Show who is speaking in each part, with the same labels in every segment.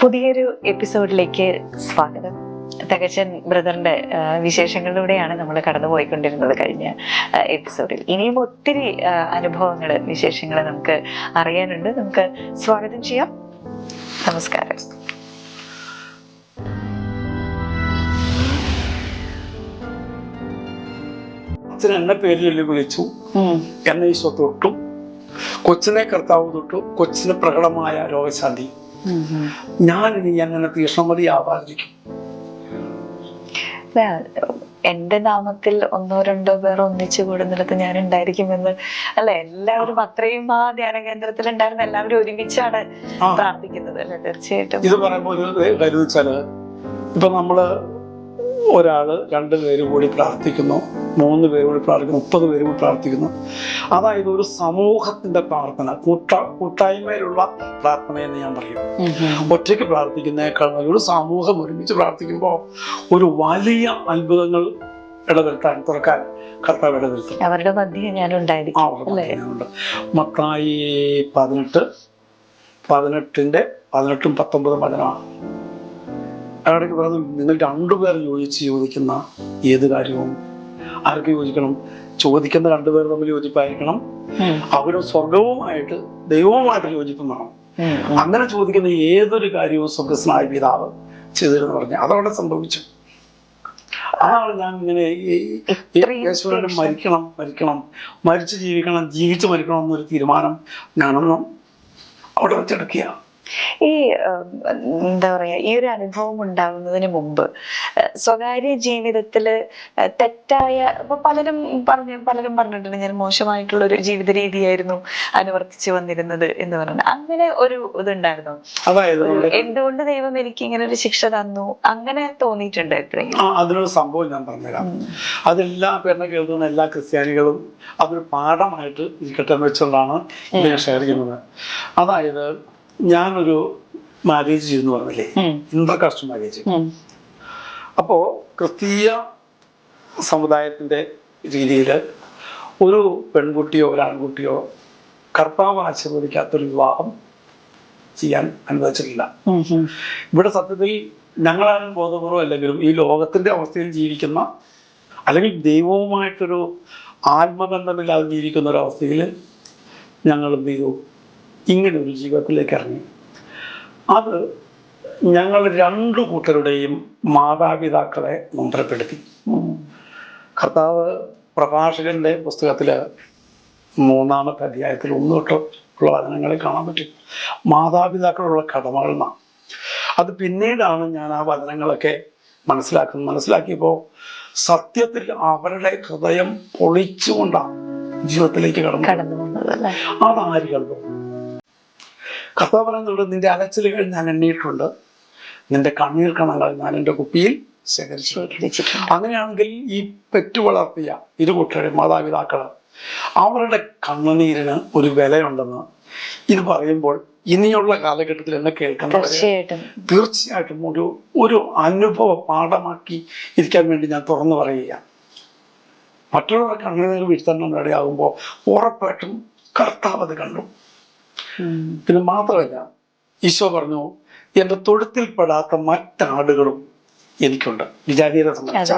Speaker 1: പുതിയൊരു എപ്പിസോഡിലേക്ക് സ്വാഗതം. തകച്ചൻ ബ്രദറിന്റെ വിശേഷങ്ങളിലൂടെയാണ് നമ്മൾ കടന്നുപോയിക്കൊണ്ടിരുന്നത് കഴിഞ്ഞ എപ്പിസോഡിൽ. ഇനിയും ഒത്തിരി അനുഭവങ്ങള്, വിശേഷങ്ങള് നമുക്ക് അറിയാനുണ്ട്. നമുക്ക് സ്വാഗതം ചെയ്യാം. നമസ്കാരം.
Speaker 2: അച്ഛൻ എന്നെ പേരിൽ വിളിച്ചു, എന്നെ ഈശോ തൊട്ടു, കൊച്ചിനെ കർത്താവ് തൊട്ടു, കൊച്ചിന് പ്രകടമായ രോഗശാന്തി. ഞാനിനി അങ്ങനെ തീഷ്ണമതിയാവാതിരിക്കും.
Speaker 1: എന്റെ നാമത്തിൽ ഒന്നോ രണ്ടോ പേർ ഒന്നിച്ചു കൂടുന്നിടത്ത് ഞാൻ ഉണ്ടായിരിക്കുമെന്ന് അല്ലെ, എല്ലാവരും അത്രയും ആ ധ്യാന കേന്ദ്രത്തിൽ ഉണ്ടായിരുന്ന എല്ലാവരും ഒരുമിച്ചാണ് പ്രാർത്ഥിക്കുന്നത് അല്ലെ. തീർച്ചയായിട്ടും
Speaker 2: ഇത് പറയുമ്പോൾ ഒരു കരുതിച്ചാല്, ഇപ്പൊ നമ്മള് ഒരാള് 2 പേര് കൂടി പ്രാർത്ഥിക്കുന്നു, 3 പേര് കൂടി പ്രാർത്ഥിക്കുന്നു, 30 പേര് കൂടി പ്രാർത്ഥിക്കുന്നു. അതായത് ഒരു സമൂഹത്തിന്റെ പ്രാർത്ഥന, കൂട്ടായ്മയിലുള്ള പ്രാർത്ഥന എന്ന് ഞാൻ പറയും. ഒറ്റയ്ക്ക് പ്രാർത്ഥിക്കുന്നേക്കാൾ ഒരു സമൂഹം ഒരുമിച്ച് പ്രാർത്ഥിക്കുമ്പോൾ ഒരു വലിയ അത്ഭുതങ്ങൾ തുറക്കാൻ കർത്താവ് ഇടവരുത്തും.
Speaker 1: അവരുടെ മധ്യേ ഞാൻ ഉണ്ടായിരിക്കും.
Speaker 2: മത്തായി 18:18 19 വചനമാണ്. അവിടേക്ക് പറഞ്ഞു, നിങ്ങൾ 2 പേർ ചോദിക്കുന്ന ഏത് കാര്യവും ആർക്ക് യോജിക്കണം? ചോദിക്കുന്ന 2 പേർ തമ്മിൽ യോജിപ്പായിരിക്കണം. അവരും സ്വർഗവുമായിട്ട് ദൈവവുമായിട്ട് യോജിപ്പും വേണം. അങ്ങനെ ചോദിക്കുന്ന ഏതൊരു കാര്യവും സ്വർഗസ്നായ പിതാവ് ചെയ്തിരുന്നു പറഞ്ഞു. അതവിടെ സംഭവിച്ചു. അതാണ് ഞാൻ ഇങ്ങനെ യേശുവിനെ മരിക്കണം, മരിച്ചു ജീവിക്കണം, ജീവിച്ചു മരിക്കണം എന്നൊരു തീരുമാനം ഞാനൊന്നും അവിടെ വെച്ചെടുക്കുക.
Speaker 1: ഈ എന്താ പറയാ, ഈ ഒരു അനുഭവം ഉണ്ടാകുന്നതിന് മുമ്പ് സ്വകാര്യ ജീവിതത്തില് തെറ്റായ, ഇപ്പൊ പലരും പറഞ്ഞിട്ടുണ്ട് ഞാൻ മോശമായിട്ടുള്ള ഒരു ജീവിത രീതിയായിരുന്നു അനുവർത്തിച്ചു വന്നിരുന്നത് എന്ന് പറയുന്നത്. അങ്ങനെ ഒരു ഇതുണ്ടായിരുന്നു.
Speaker 2: അതായത്
Speaker 1: എന്തുകൊണ്ട് ദൈവം എനിക്ക് ഇങ്ങനെ ഒരു ശിക്ഷ തന്നു, അങ്ങനെ തോന്നിയിട്ടുണ്ട് എപ്പോഴെങ്കിലും?
Speaker 2: അതിനൊരു സംഭവം ഞാൻ പറഞ്ഞുതരാം. അതെല്ലാ പേരിനെ കേൾക്കുന്ന എല്ലാ ക്രിസ്ത്യാനികളും അതൊരു പാഠമായിട്ട് ഇരിക്കട്ടെ എന്ന് വെച്ചുകൊണ്ടാണ് ഞാൻ ഷെയർ ചെയ്യുന്നത്. അതായത് ഞാനൊരു മാരേജ് ചെയ്യുന്നു പറഞ്ഞില്ലേ, ഇന്റർകാസ്റ്റ് മാരേജ്. അപ്പോ ക്രിസ്തീയ സമുദായത്തിന്റെ രീതിയിൽ ഒരു പെൺകുട്ടിയോ ഒരു ആൺകുട്ടിയോ കർത്താവ് ആശീർവദിക്കാത്തൊരു വിവാഹം ചെയ്യാൻ അനുവദിച്ചിട്ടില്ല. ഇവിടെ സത്യത്തിൽ ഞങ്ങളാരും ബോധപൂർവം അല്ലെങ്കിലും ഈ ലോകത്തിന്റെ അവസ്ഥയിൽ ജീവിക്കുന്ന, അല്ലെങ്കിൽ ദൈവവുമായിട്ടൊരു ആത്മബന്ധമില്ലാതെ ജീവിക്കുന്ന ഒരവസ്ഥയിൽ ഞങ്ങൾ എന്ത് ചെയ്തു, ഇങ്ങനെ ഒരു ജീവിതത്തിലേക്ക് ഇറങ്ങി. അത് ഞങ്ങൾ 2 കൂട്ടരുടെയും മാതാപിതാക്കളെ നൊമ്പരപ്പെടുത്തി. കർത്താവ് പ്രഭാഷകന്റെ പുസ്തകത്തില് 3-ാമത്തെ അധ്യായത്തിൽ 1 തൊട്ടുള്ള വചനങ്ങളിൽ കാണാൻ പറ്റും മാതാപിതാക്കളുള്ള കടമകൾ. അത് പിന്നീടാണ് ഞാൻ ആ വചനങ്ങളൊക്കെ മനസ്സിലാക്കിയപ്പോൾ സത്യത്തിൽ അവരുടെ ഹൃദയം പൊളിച്ചുകൊണ്ടാണ് ജീവിതത്തിലേക്ക് കടന്നു വന്നത്. അതാര് കണ്ടു? കർത്താവ് പറയുന്നുണ്ട്, നിന്റെ അലച്ചിലുകൾ ഞാൻ എണ്ണിയിട്ടുണ്ട്, നിന്റെ കണ്ണീർ കണങ്ങൾ ഞാൻ എൻ്റെ കുപ്പിയിൽ ശേഖരിച്ചു. അങ്ങനെയാണെങ്കിൽ ഈ പെറ്റു വളർത്തിയ 2 കൂട്ടരുടെ മാതാപിതാക്കള് അവരുടെ കണ്ണുനീരിന് ഒരു വിലയുണ്ടെന്ന് ഇത് പറയുമ്പോൾ ഇനിയുള്ള കാലഘട്ടത്തിൽ എന്നെ കേൾക്കുന്നത് തീർച്ചയായിട്ടും ഒരു അനുഭവ പാഠമാക്കി ഇരിക്കാൻ വേണ്ടി ഞാൻ തുറന്നു പറയുക. മറ്റുള്ളവരുടെ കണ്ണുനീർ വീഴ്ത്താൻ ഇടയാകുമ്പോൾ ഉറപ്പായിട്ടും കർത്താവ് അത് കണ്ടു. പിന്നെ മാത്രമല്ല, ഈശോ പറഞ്ഞു, എന്റെ തൊഴുത്തിൽപ്പെടാത്ത മറ്റാടുകളും എനിക്കുണ്ട്, വിജാതീയരെ സംബന്ധിച്ച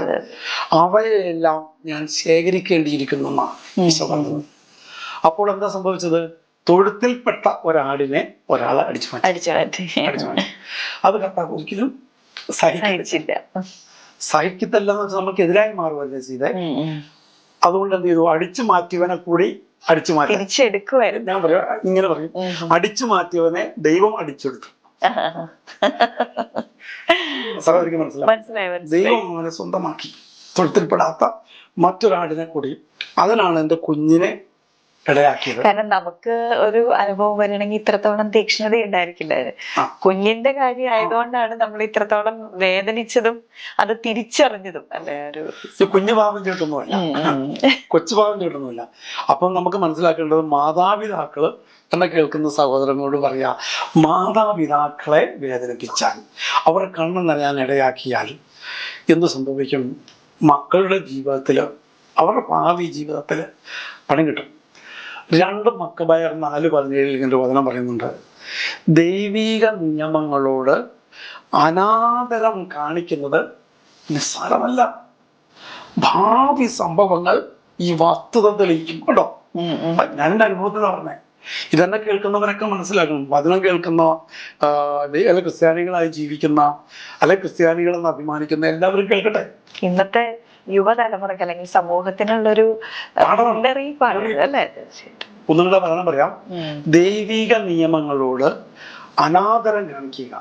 Speaker 2: അവയെല്ലാം ഞാൻ ശേഖരിക്കേണ്ടിയിരിക്കുന്നു എന്നാണ് ഈശോ പറഞ്ഞത്. അപ്പോൾ എന്താ സംഭവിച്ചത്? തൊഴുത്തിൽപ്പെട്ട ഒരാടിനെ ഒരാളെ അടിച്ചു മാറ്റി. അത് കർത്താവ് ഒരിക്കലും സഹിക്കത്തില്ല എന്ന് വെച്ചാൽ നമുക്കെതിരായി മാറുമല്ലേ ചെയ്തേ. അതുകൊണ്ട് എന്ത് ചെയ്തു? അടിച്ചു മാറ്റിയവനെ കൂടി അടിച്ചു മാറ്റി ഞാൻ ഇങ്ങനെ പറയും, അടിച്ചു മാറ്റിയവനെ ദൈവം അടിച്ചെടുത്തു. മനസ്സിലായി. ദൈവം അവനെ സ്വന്തമാക്കി, തൊഴുത്തിൽപ്പെടാത്ത മറ്റൊരാടിനെ കൂടി. അതിനാണ് എൻ്റെ കുഞ്ഞിനെ ഇടയാക്കിയത്.
Speaker 1: കാരണം നമുക്ക് ഒരു അനുഭവം വരണമെങ്കിൽ ഇത്രത്തോളം തീക്ഷ്ണത ഉണ്ടായിരിക്കില്ല. കുഞ്ഞിന്റെ കാര്യം ആയതുകൊണ്ടാണ് നമ്മൾ ഇത്രത്തോളം വേദനിച്ചതും അത് തിരിച്ചറിഞ്ഞതും അല്ലെ. ഒരു
Speaker 2: കുഞ്ഞു പാപം ചെയ്തിട്ടൊന്നുമല്ല, കൊച്ചു പാപം ചെയ്തിട്ടൊന്നുമില്ല. അപ്പം നമുക്ക് മനസ്സിലാക്കേണ്ടത്, മാതാപിതാക്കള് എന്നെ കേൾക്കുന്ന സഹോദരങ്ങളോട് പറയാ, മാതാപിതാക്കളെ വേദനിപ്പിച്ചാൽ, അവർ കണ്ണു നിറയാൻ ഇടയാക്കിയാൽ എന്ത് സംഭവിക്കും? മക്കളുടെ ജീവിതത്തില്, അവരുടെ ഭാവി ജീവിതത്തില് പണി കിട്ടും. 2 മക്കബയർ 4:17 ഇങ്ങനെ വചനം പറയുന്നുണ്ട്, ദൈവിക നിയമങ്ങളോട് അനാദരം കാണിക്കുന്നത് നിസ്സാരമല്ല. ഭാവി സംഭവങ്ങൾ ഈ വസ്തുത തെളിയിക്കും കേട്ടോ. ഞാൻ എൻ്റെ അനുഭവത്തിൽ പറഞ്ഞേ. ഇതെന്നെ കേൾക്കുന്നവരൊക്കെ മനസ്സിലാക്കണം. വചനം കേൾക്കുന്ന അല്ലെ ക്രിസ്ത്യാനികളായി ജീവിക്കുന്ന അല്ലെ ക്രിസ്ത്യാനികളെന്ന് അഭിമാനിക്കുന്ന എല്ലാവരും കേൾക്കട്ടെ.
Speaker 1: ഇന്നത്തെ യുവതലമുറക്ക് അല്ലെങ്കിൽ സമൂഹത്തിനുള്ളൊരു അല്ലേ?
Speaker 2: ഒന്നുകൂടെ പഠനം പറയാം. ദൈവിക നിയമങ്ങളോട് അനാദരം കാണിക്കുക.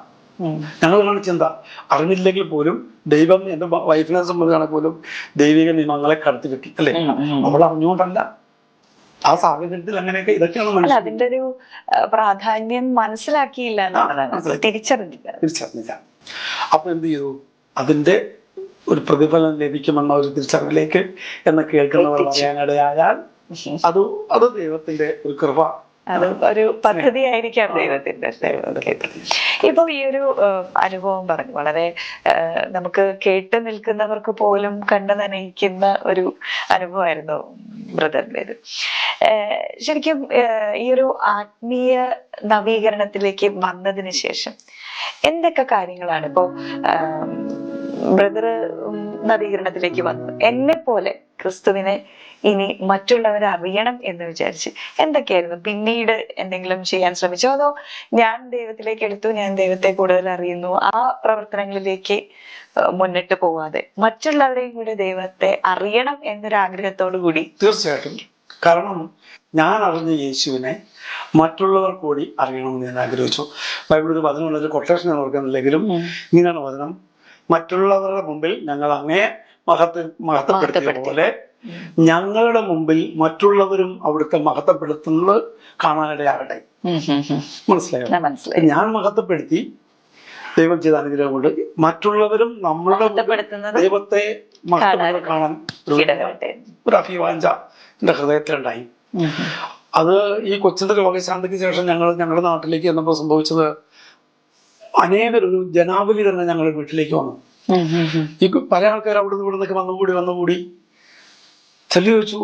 Speaker 2: ഞങ്ങൾ കാണിച്ചെന്താ? അറിവില്ലെങ്കിൽ പോലും ദൈവം, എന്റെ വൈഫിനെ സംബന്ധിച്ചാണെങ്കിൽ പോലും ദൈവിക നിയമങ്ങളെ കടത്തി കിട്ടി അല്ലേ? അവൾ അറിഞ്ഞുകൊണ്ടല്ല. ആ സാഹചര്യത്തിൽ അങ്ങനെയൊക്കെ ഇതൊക്കെയാണ്
Speaker 1: അതിന്റെ ഒരു പ്രാധാന്യം മനസ്സിലാക്കിയില്ല,
Speaker 2: തിരിച്ചറിഞ്ഞില്ല. അപ്പൊ എന്ത് ചെയ്തു? അതിന്റെ ഒരു പ്രതിഫലം ലഭിക്കുമെന്ന ഒരു തിരിച്ചറിവിലേക്ക് എന്ന് കേൾക്കുന്നവർ പറയാനിടയായാൽ അത് ദൈവത്തിന്റെ ഒരു കൃപ,
Speaker 1: അത് ഒരു പദ്ധതിയായിരിക്കാം ദൈവത്തിന്റെ. ഇപ്പൊ ഈ ഒരു അനുഭവം പറഞ്ഞു, വളരെ നമുക്ക് കേട്ട് നിൽക്കുന്നവർക്ക് പോലും കണ്ടു നനയിക്കുന്ന ഒരു അനുഭവമായിരുന്നു ബ്രദറിൻ്റെത്. ശരിക്കും ഈ ഒരു ആത്മീയ നവീകരണത്തിലേക്ക് വന്നതിന് ശേഷം എന്തൊക്കെ കാര്യങ്ങളാണ് ഇപ്പോ ബ്രദർ നവീകരണത്തിലേക്ക് വന്നു? എന്നെ പോലെ ക്രിസ്തുവിനെ ഇനി മറ്റുള്ളവരെ അറിയണം എന്ന് വിചാരിച്ച് എന്തൊക്കെയായിരുന്നു? പിന്നീട് എന്തെങ്കിലും ചെയ്യാൻ ശ്രമിച്ചോ, അതോ ഞാൻ ദൈവത്തിലേക്ക് എടുത്തു, ഞാൻ ദൈവത്തെ കൂടുതൽ അറിയുന്നു, ആ പ്രവർത്തനങ്ങളിലേക്ക് മുന്നിട്ട് പോവാതെ മറ്റുള്ളവരെയും കൂടി ദൈവത്തെ അറിയണം എന്നൊരാഗ്രഹത്തോടു കൂടി?
Speaker 2: തീർച്ചയായിട്ടും. കാരണം ഞാൻ അറിഞ്ഞ യേശുവിനെ മറ്റുള്ളവർ കൂടി അറിയണമെന്ന് ഞാൻ ആഗ്രഹിച്ചു. ബൈബിളിൽ ഒരു വചനമുള്ള കൊട്ടേഷൻ ഞാൻ ഓർക്കുന്നില്ലെങ്കിലും ഇങ്ങനെയാണ് വചനം: മറ്റുള്ളവരുടെ മുമ്പിൽ ഞങ്ങൾ അങ്ങേ മഹത്വപ്പെടുത്തിയ പോലെ ഞങ്ങളുടെ മുമ്പിൽ മറ്റുള്ളവരും അവിടുത്തെ മഹത്വപ്പെടുത്തുന്നത് കാണാനിടയാകട്ടെ. മനസ്സിലായോ? ഞാൻ മഹത്വപ്പെടുത്തി ദൈവം ചെയ്ത അനുഗ്രഹം കൊണ്ട് മറ്റുള്ളവരും നമ്മളുടെ ദൈവത്തെ കാണാൻ ഒരു അഭിവാഞ്ച എന്റെ ഹൃദയത്തിലുണ്ടായി. അത് ഈ കൊച്ചിന്റെ രോഗശാന്തിക്ക് ശേഷം ഞങ്ങളുടെ നാട്ടിലേക്ക് എന്നപ്പോൾ സംഭവിച്ചത്, അനേകരൊരു ജനാവലി തന്നെ ഞങ്ങളുടെ വീട്ടിലേക്ക് വന്നു. ഈ പല ആൾക്കാർ അവിടെ നിന്ന് ഇവിടെ നിന്നൊക്കെ വന്നുകൂടി ചെല്ലു ചോദിച്ചു,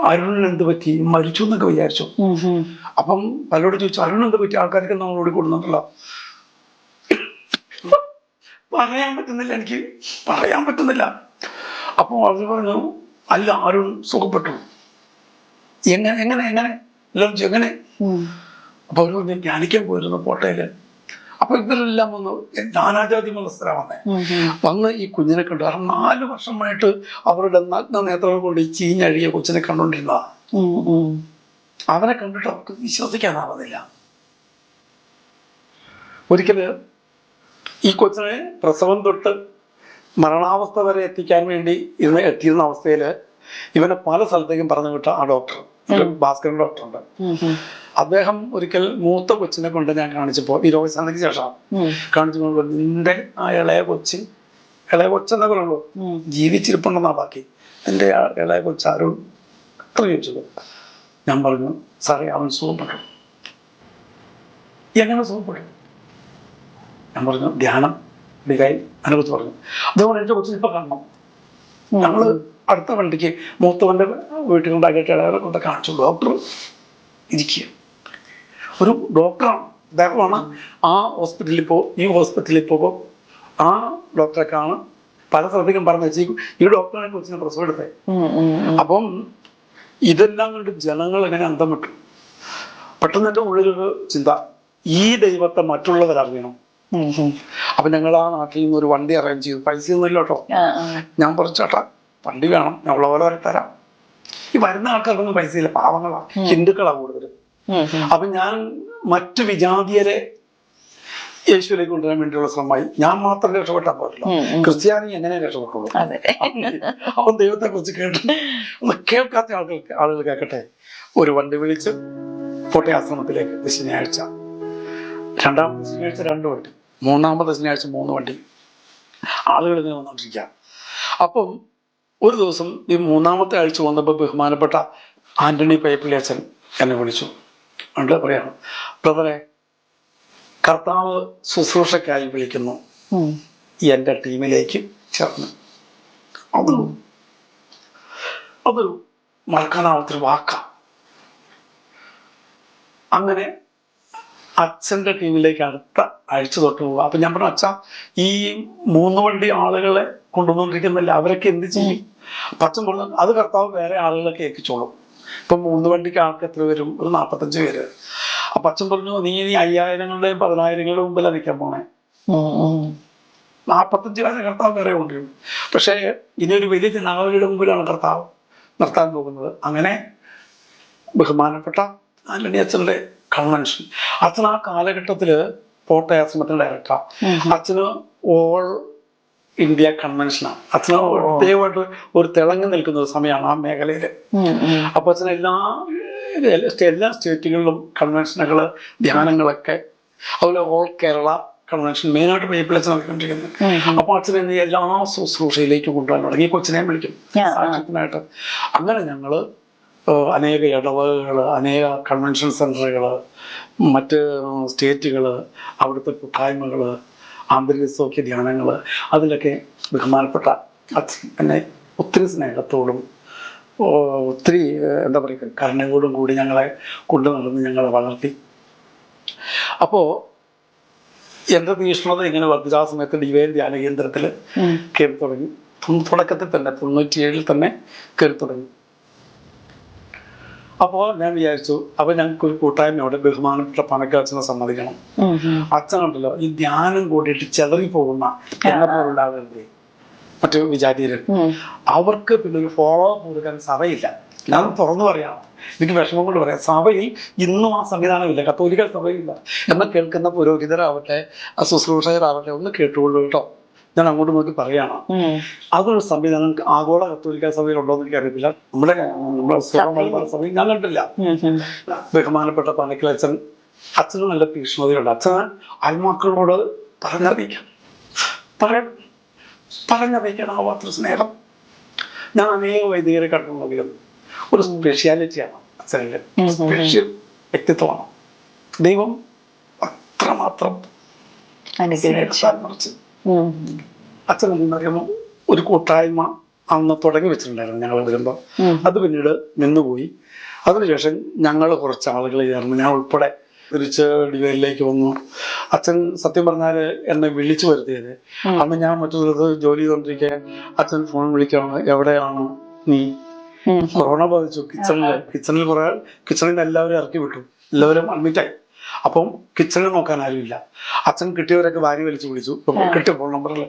Speaker 2: അരുണിന് എന്ത് പറ്റി, മരിച്ചു എന്നൊക്കെ വിചാരിച്ചു. അപ്പം പലരോട് ചോദിച്ചു, അരുൺ എന്ത് പറ്റി? ആൾക്കാർക്ക് നമ്മളോട് കൊടുക്കുന്നുണ്ടല്ലോ. എനിക്ക് പറയാൻ പറ്റുന്നില്ല. അപ്പൊ അവർ പറഞ്ഞു, അല്ല, അരുൺ സുഖപ്പെട്ടു. എങ്ങനെ എല്ലാം എങ്ങനെ? അപ്പൊ അവർ പറഞ്ഞു, ധ്യാനിക്കാൻ പോയിരുന്നു കോട്ടയില്. അപ്പൊ ഇവരെല്ലാം വന്നു, നാനാജാതി മതസ്ഥരാണ് വന്ന് ഈ കുഞ്ഞിനെ കണ്ടു. കാരണം 4 വർഷമായിട്ട് അവരുടെ നഗ്ന നേത്രങ്ങൾ കൊണ്ട് ഈ ചീഞ്ഞഴിയ കൊച്ചിനെ കണ്ടോണ്ടിരുന്നതാ. അവനെ കണ്ടിട്ട് അവർക്ക് വിശ്വസിക്കാനാവുന്നില്ല. ഒരിക്കല് ഈ കൊച്ചിനെ പ്രസവം തൊട്ട് മരണാവസ്ഥ വരെ എത്തിക്കാൻ വേണ്ടി എത്തിയിരുന്ന അവസ്ഥയില് ഇവനെ പല സ്ഥലത്തേക്കും പറഞ്ഞു വിട്ട ആ ഡോക്ടർ, ഭാസ്കരൻ ഡോക്ടറുണ്ട്. അദ്ദേഹം ഒരിക്കൽ മൂത്ത കൊച്ചിനെ കൊണ്ട് ഞാൻ കാണിച്ചപ്പോ, ഈ രോഗശാന്തിക്ക് ശേഷം കാണിച്ചപ്പോൾ, നിന്റെ ആ ഇളയ കൊച്ചെന്നേ പറയുള്ളൂ, ജീവിച്ചിരിപ്പുണ്ടെന്നാ ബാക്കി. എൻ്റെ ആ ഇളയ കൊച്ചാരും അത്ര ചോദിച്ചത്. ഞാൻ പറഞ്ഞു, സാറേ, അവൻ സുഖപ്പെട്ടു. എങ്ങനെ സുഖപ്പെട്ടു? ഞാൻ പറഞ്ഞു, ധ്യാനം അതിനെക്കുറിച്ച് പറഞ്ഞു. അതുകൊണ്ട് എൻ്റെ കൊച്ചിനെ ഇപ്പൊ കാണണം. ഞങ്ങള് അടുത്ത വണ്ടിക്ക് മൂത്തവന്റെ വീട്ടിൽ കൊണ്ടാക്കിയിട്ട് ഇളയവരെ കൊണ്ട് കാണിച്ചു. ഡോക്ടർ ഇരിക്കുക, ഒരു ഡോക്ടറാണ്, അദ്ദേഹമാണ് ആ ഈ ഹോസ്പിറ്റലിൽ പോകും, ആ ഡോക്ടറെ കാണും. പല സ്ഥലത്തേക്കും പറഞ്ഞു വെച്ച് ഈ ഡോക്ടറെ കുറിച്ച് ഞാൻ പ്രസവം എടുത്തേ. അപ്പം ഇതെല്ലാം കൊണ്ട് ജനങ്ങൾ എങ്ങനെ അന്തം വിട്ടു. പെട്ടെന്ന് എൻ്റെ ഉള്ളിലൊരു ചിന്ത, ഈ ദൈവത്തെ മറ്റുള്ളവരറിയണം. അപ്പൊ ഞങ്ങൾ ആ നാട്ടിൽ നിന്ന് ഒരു വണ്ടി അറേഞ്ച് ചെയ്തു. പൈസയൊന്നും ഇല്ല കേട്ടോ. ഞാൻ പറഞ്ഞു, ചേട്ടാ വണ്ടി വേണം, ഞാൻ ഉള്ള പോലെ തരാം. ഈ വരുന്ന ആൾക്കാർക്കൊന്നും പൈസ ഇല്ല, പാവങ്ങളാ, ഹിന്ദുക്കളാ കൂടുതൽ. അപ്പൊ ഞാൻ മറ്റു വിജാതിയരെ യേശുവിലേക്ക് കൊണ്ടുവരാൻ വേണ്ടിയുള്ള ശ്രമമായി. ഞാൻ മാത്രം രക്ഷപ്പെട്ടാൽ പോരല്ലോ, ക്രിസ്ത്യാനി എങ്ങനെ രക്ഷപ്പെട്ടുള്ളൂ? അവൻ ദൈവത്തെ കുറിച്ച് ഒന്ന് കേൾക്കാത്ത ആളുകൾ കേൾക്കട്ടെ. ഒരു വണ്ടി വിളിച്ച് കോട്ടയാശ്രമത്തിലേക്ക് ശനിയാഴ്ച, രണ്ടാമത്തെ ശനിയാഴ്ച 2 വണ്ടി, മൂന്നാമത്തെ ശനിയാഴ്ച 3 വണ്ടി, ആളുകൾ ഇങ്ങനെ വന്നോണ്ടിരിക്കുക. അപ്പം ഒരു ദിവസം ഈ 3-ാമത്തെ ആഴ്ച വന്നപ്പോൾ ബഹുമാനപ്പെട്ട ആന്റണി പൈപ്പിള്ളി അച്ഛൻ എന്നെ വിളിച്ചു. ഉണ്ട് പറയണം, ബ്രദറെ, കർത്താവ് ശുശ്രൂഷക്കായി വിളിക്കുന്നു, എൻ്റെ ടീമിലേക്ക് ചേർന്ന്. അതൊരു മറക്കാനാവാത്തൊരു വാക്കാ. അങ്ങനെ അച്ഛന്റെ ടീമിലേക്ക് അടുത്ത ആഴ്ച തൊട്ട് പോകുക. അപ്പൊ ഞാൻ പറഞ്ഞു, അച്ഛാ ഈ 3 വണ്ടി ആളുകളെ കൊണ്ടുവന്നുകൊണ്ടിരിക്കുന്നില്ല, അവരൊക്കെ എന്ത് ചെയ്യും? അപ്പൊ അച്ഛൻ പറഞ്ഞു, അത് കർത്താവ് വേറെ ആളുകളൊക്കെ ഏൽപ്പിച്ചോളും. ഇപ്പൊ 3 വണ്ടിക്ക് ആൾക്ക് എത്ര വരും? ഒരു 45 പേര്. അപ്പൊ അച്ഛൻ പറഞ്ഞു, നീ 5000ങ്ങളുടെയും 10,000ങ്ങളുടെ മുമ്പിലാണ് നിൽക്കാൻ പോണേ. 45 പേരെ കർത്താവ് വേറെ കൊണ്ടുവരും. പക്ഷേ ഇനി ഒരു വലിയ ജനാവലിയുടെ മുമ്പിലാണ് കർത്താവ് നിർത്താൻ പോകുന്നത്. അങ്ങനെ ബഹുമാനപ്പെട്ട ആന്റണി അച്ഛൻ്റെ കൺവെൻഷൻ, അച്ഛൻ ആ കാലഘട്ടത്തില് കോട്ടയ ആശ്രമത്തിന്റെ ഡയറക്ടറാണ്. അച്ഛന് ഓൾ ഇന്ത്യ കൺവെൻഷനാണ്. അച്ഛന് പ്രത്യേകമായിട്ട് ഒരു തിളങ്ങി നിൽക്കുന്ന ഒരു സമയമാണ് ആ മേഖലയില്. അപ്പൊ അച്ഛന് എല്ലാ സ്റ്റേറ്റുകളിലും കൺവെൻഷനുകള്, ധ്യാനങ്ങളൊക്കെ, അതുപോലെ ഓൾ കേരള കൺവെൻഷൻ മെയിനായിട്ട് പൈപ്പിളച്ച് നടക്കൊണ്ടിരിക്കുന്നത്. അപ്പൊ അച്ഛനെ എല്ലാ ശുശ്രൂഷയിലേക്കും കൊണ്ടുപോകാൻ തുടങ്ങി. കൊച്ചിനെയും വിളിക്കും സാക്ഷ്യത്തിനായിട്ട്. അങ്ങനെ ഞങ്ങള് അനേക ഇടവകകള്, അനേക കൺവെൻഷൻ സെന്ററുകള്, മറ്റ് സ്റ്റേറ്റുകള്, അവിടുത്തെ കൂട്ടായ്മകള്, ആന്തരിക സൗഖ്യ ധ്യാനങ്ങള്, അതിലൊക്കെ ബഹുമാനപ്പെട്ട അച്ഛൻ എന്നെ ഒത്തിരി സ്നേഹത്തോടും ഒത്തിരി എന്താ പറയുക കരുണയോടും കൂടി ഞങ്ങളെ കൊണ്ടു നടന്ന് ഞങ്ങളെ വളർത്തി. അപ്പോൾ എൻ്റെ തീഷ്ണത ഇങ്ങനെ വർദ്ധിച്ച സമയത്ത് ഡിവൈൻ ധ്യാന കേന്ദ്രത്തിൽ കയറി തുടങ്ങി. തുടക്കത്തിൽ തന്നെ 97 തന്നെ കയറി തുടങ്ങി. അപ്പോൾ ഞാൻ വിചാരിച്ചു, അപ്പൊ ഞങ്ങൾക്ക് ഒരു കൂട്ടായ്മയോടെ ബഹുമാനപ്പെട്ട പനക്കച്ഛനെ സമ്മതിക്കണം. അച്ഛനുണ്ടല്ലോ ഈ ധ്യാനം കൂടിയിട്ട് ചെതറി പോകുന്ന എണ്ണപ്പോലുണ്ടാകരുത് മറ്റു വിചാരിയര്, അവർക്ക് പിന്നെ ഒരു ഫോളോ അപ്പ് കൊടുക്കാൻ സഭയില്ല. ഞാൻ തുറന്നു പറയാം, എനിക്ക് വിഷമം കൊണ്ട് പറയാം, സഭയിൽ ഇന്നും ആ സംവിധാനമില്ല, കത്തോലിക്ക സഭയില്ല. എന്നാൽ കേൾക്കുന്ന പുരോഹിതരാവട്ടെ, ശുശ്രൂഷകരാവട്ടെ, ഒന്ന് കേട്ടുകൊള്ളൂ കേട്ടോ, ഞാൻ അങ്ങോട്ട് നോക്കി പറയാണ്. അതൊരു സംവിധാനം ആഗോള കത്തോലിക്ക സഭയിൽ ഉണ്ടോ എന്ന് എനിക്ക് അറിയത്തില്ല. നമ്മുടെ സഭയിൽ ഞാൻ കണ്ടില്ല. ബഹുമാനപ്പെട്ട പനക്കൽ അച്ഛന് നല്ല തീക്ഷ്ണതയുണ്ട്. അച്ഛന് ആത്മാക്കളോട് പറഞ്ഞറിയിക്കാനാവാത്തൊരു സ്നേഹം. ഞാൻ അനേക വൈദികരെ കണ്ടുള്ളതിലും ഒരു സ്പെഷ്യാലിറ്റിയാണ് അച്ഛൻ്റെ, സ്പെഷ്യൽ വ്യക്തിത്വമാണ്. ദൈവം അത്രമാത്രം മറിച്ച് അച്ഛൻ എന്നറിയുമ്പോൾ ഒരു കൂട്ടായ്മ അന്ന് തുടങ്ങി വെച്ചിട്ടുണ്ടായിരുന്നു ഞങ്ങൾ വരുമ്പോൾ. അത് പിന്നീട് നിന്നുപോയി. അതിനുശേഷം ഞങ്ങൾ കുറച്ച് ആളുകൾ ചേർന്ന്, ഞാൻ ഉൾപ്പെടെ തിരിച്ച് ഡിവൈനിലേക്ക് വന്നു. അച്ഛൻ സത്യം പറഞ്ഞാൽ എന്നെ വിളിച്ചു വരുത്തിയത്, അന്ന് ഞാൻ മറ്റൊരു ജോലി ചെയ്തുകൊണ്ടിരിക്കെ അച്ഛൻ ഫോൺ വിളിക്കണം, എവിടെയാണ് നീ? കൊറോണ ബാധിച്ചു. കിച്ചണിൽ നിന്ന് എല്ലാവരും ഇറക്കി വിട്ടു, എല്ലാവരും അഡ്മിറ്റായി. അപ്പം കിച്ചണിൽ നോക്കാൻ ആരുമില്ല. അച്ഛൻ കിട്ടിയവരൊക്കെ വാരി വലിച്ചു വിളിച്ചു, കിട്ടിയ ഫോൺ നമ്പറിൽ.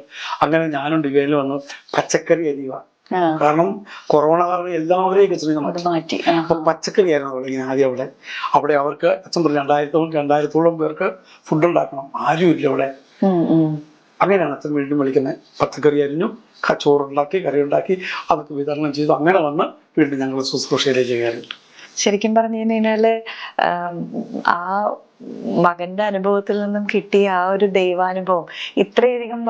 Speaker 2: അങ്ങനെ ഞാനും ഡിവൈനിൽ വന്നു പച്ചക്കറി അരിയുക. കാരണം കൊറോണ കാരണം എല്ലാവരെയും കിച്ചണിൽ മാറ്റി. അപ്പൊ പച്ചക്കറി ആയിരുന്നു തുടങ്ങി ആദ്യം അവിടെ അവർക്ക് അച്ഛൻ പറഞ്ഞു 2000-2000 പേർക്ക് ഫുഡ് ഉണ്ടാക്കണം, ആരുമില്ല അവിടെ. അങ്ങനെയാണ് അച്ഛൻ വീണ്ടും വിളിക്കുന്നത്. പച്ചക്കറി അരിഞ്ഞു, ചോറുണ്ടാക്കി, കറി ഉണ്ടാക്കി, അതൊക്കെ വിതരണം ചെയ്തു. അങ്ങനെ വന്ന് വീണ്ടും ഞങ്ങൾ ശുശ്രൂഷയിലേക്ക് കയറി.
Speaker 1: ശരിക്കും പറഞ്ഞു കഴിഞ്ഞാല് ആ മകന്റെ അനുഭവത്തിൽ നിന്നും കിട്ടിയ ആ ഒരു ദൈവാനുഭവം ഇത്രയധികം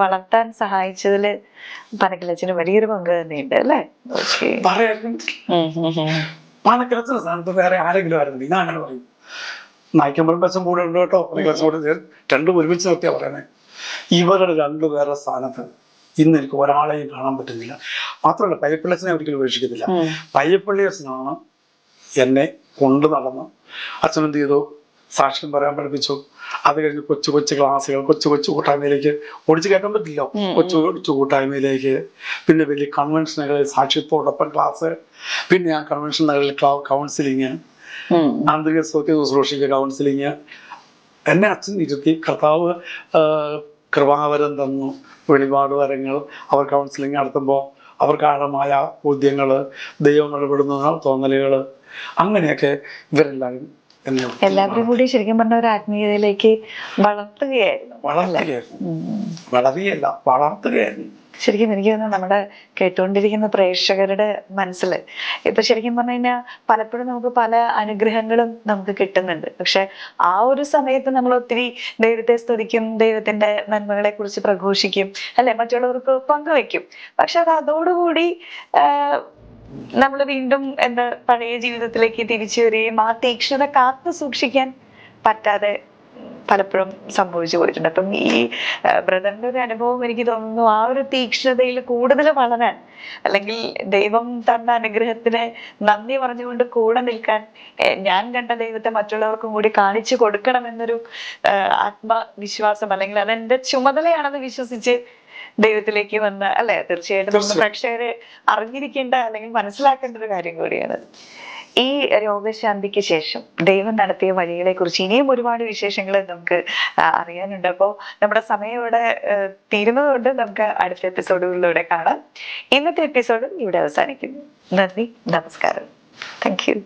Speaker 1: വളർത്താൻ സഹായിച്ചതില് പനക്കലച്ചന് വലിയൊരു പങ്ക് തന്നെയുണ്ട് അല്ലേ?
Speaker 2: പനക്കലച്ചന്റെ സ്ഥാനത്ത് വേറെ ആരെങ്കിലും ആയിരുന്നു ഞാൻ അങ്ങനെ പറയും. നായ്ക്കുമ്പോഴും ബസ്സും കൂടെ ഉണ്ട് കേട്ടോ. രണ്ടും ഒരുമിച്ച് നിർത്തിയാ പറയുന്നത്. ഇവരുടെ രണ്ടുപേരുടെ സ്ഥാനത്ത് ഇന്ന് എനിക്ക് ഒരാളെയും കാണാൻ പറ്റുന്നില്ല. മാത്രമല്ല പയ്യപ്പള്ളി അച്ഛനെ ഒരിക്കലും ഉപേക്ഷിക്കത്തില്ല. പയ്യപ്പള്ളി അച്ഛനാണ് എന്നെ കൊണ്ടു നടന്ന് അച്ഛൻ എന്ത് ചെയ്തു, സാക്ഷ്യം പറയാൻ പഠിപ്പിച്ചു. അത് കഴിഞ്ഞ് കൊച്ചു കൊച്ചു ക്ലാസ്സുകൾ, കൊച്ചു കൂട്ടായ്മയിലേക്ക് ഓടിച്ചു കയറ്റാൻ പറ്റില്ല, കൊച്ചു കൂട്ടായ്മയിലേക്ക്, പിന്നെ വലിയ കൺവെൻഷനുകളിൽ സാക്ഷ്യത്തോടൊപ്പം ക്ലാസ്, പിന്നെ ആ കൺവെൻഷനുകളിൽ കൗൺസിലിങ്, ആന്തരിക സൗഖ്യ ശുശ്രൂഷയ്ക്ക് കൗൺസിലിങ്. എന്നെ അച്ഛൻ ഇരുത്തി കർത്താവ് കൃപാവരം തന്നു, വെളിപാട് വരങ്ങൾ. അവർ കൗൺസിലിങ് നടത്തുമ്പോൾ അവർക്ക് ആഴമായ ബോധ്യങ്ങള്, ദൈവം ഇടപെടുന്ന തോന്നലുകള്, അങ്ങനെയൊക്കെ ഇവരെല്ലാവരും
Speaker 1: എല്ലാവരും കൂടി ശരിക്കും പറഞ്ഞ ഒരു ആത്മീയതയിലേക്ക് വളർത്തുകയായിരുന്നു. ശരിക്കും എനിക്ക് തോന്നുന്നു നമ്മുടെ കേട്ടുകൊണ്ടിരിക്കുന്ന പ്രേക്ഷകരുടെ മനസ്സിൽ ഇപ്പൊ ശരിക്കും പറഞ്ഞു കഴിഞ്ഞാൽ പലപ്പോഴും നമുക്ക് പല അനുഗ്രഹങ്ങളും നമുക്ക് കിട്ടുന്നുണ്ട്. പക്ഷെ ആ ഒരു സമയത്ത് നമ്മൾ ഒത്തിരി ദൈവത്തെ സ്തുതിക്കും, ദൈവത്തിന്റെ നന്മകളെ കുറിച്ച് പ്രഘോഷിക്കും, അല്ലെ, മറ്റുള്ളവർക്ക് പങ്കുവെക്കും. പക്ഷെ അത് അതോടുകൂടി നമ്മൾ വീണ്ടും പഴയ ജീവിതത്തിലേക്ക് തിരിച്ചു വരികയും ആ തീക്ഷ്ണത കാത്തു സൂക്ഷിക്കാൻ പറ്റാതെ പലപ്പോഴും സംഭവിച്ചു പോയിട്ടുണ്ട്. അപ്പം ഈ ബ്രദറിന്റെ ഒരു അനുഭവം എനിക്ക് തോന്നുന്നു ആ ഒരു തീക്ഷ്ണതയിൽ കൂടുതൽ വളരാൻ, അല്ലെങ്കിൽ ദൈവം തന്ന അനുഗ്രഹത്തിന് നന്ദി പറഞ്ഞുകൊണ്ട് കൂടെ നിൽക്കാൻ, ഞാൻ കണ്ട ദൈവത്തെ മറ്റുള്ളവർക്കും കൂടി കാണിച്ചു കൊടുക്കണം എന്നൊരു ആത്മവിശ്വാസം, അല്ലെങ്കിൽ അതെന്റെ ചുമതലയാണെന്ന് വിശ്വസിച്ച് ദൈവത്തിലേക്ക് വന്ന, അല്ലെ, തീർച്ചയായിട്ടും നമ്മൾ പ്രേക്ഷകരെ അറിഞ്ഞിരിക്കേണ്ട അല്ലെങ്കിൽ മനസ്സിലാക്കേണ്ട ഒരു കാര്യം കൂടിയാണ്. ഈ രോഗശാന്തിക്ക് ശേഷം ദൈവം നടത്തിയ വഴികളെ കുറിച്ച് ഇനിയും ഒരുപാട് വിശേഷങ്ങൾ നമുക്ക് അറിയാനുണ്ട്. അപ്പോൾ നമ്മുടെ സമയം ഇവിടെ തീരുന്നതുകൊണ്ട് നമുക്ക് അടുത്ത എപ്പിസോഡുകളിലൂടെ കാണാം. ഇന്നത്തെ എപ്പിസോഡ് ഇവിടെ അവസാനിക്കുന്നു. നന്ദി, നമസ്കാരം. Thank you.